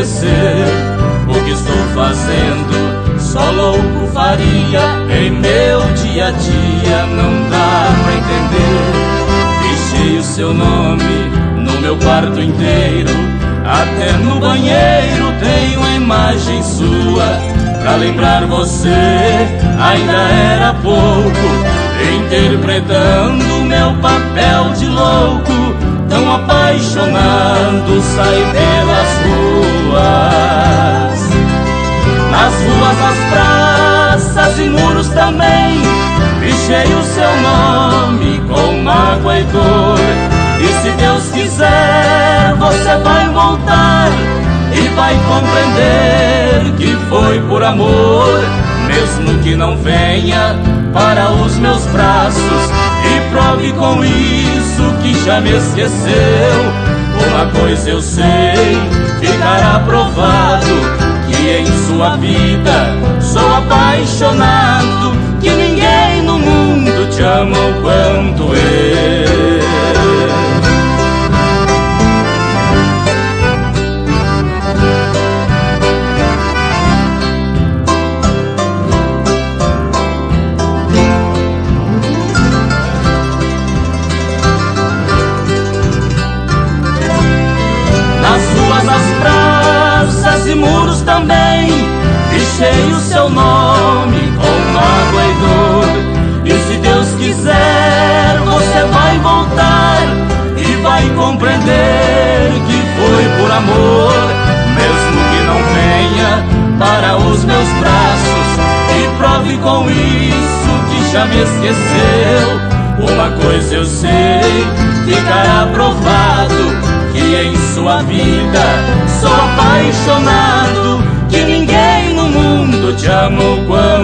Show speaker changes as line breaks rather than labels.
esquecer o que estou fazendo. Só louco faria em meu dia a dia, não dá pra entender. Deixei o seu nome no meu quarto inteiro, até no banheiro tenho a imagem sua. Pra lembrar você ainda era pouco, interpretando meu papel de louco, tão apaixonado saí pelas ruas. Nas ruas, nas praças e muros também pichei o seu nome com mágoa e dor. E se Deus quiser, você vai voltar e vai compreender que foi por amor, mesmo que não venha para os meus braços e prove com isso que já me esqueceu. Uma coisa eu sei, ficará provado, que em sua vida sou apaixonado, que ninguém no mundo te amou quanto eu. Nas ruas, nas praças e muros também pichei o seu nome com mágoa e dor. E se Deus quiser, você vai voltar e vai compreender que foi por amor, mesmo que não venha para os meus braços e prove com isso que já me esqueceu. Uma coisa eu sei, ficará provado, que em sua vida sou apaixonado, que ninguém no mundo te amou quanto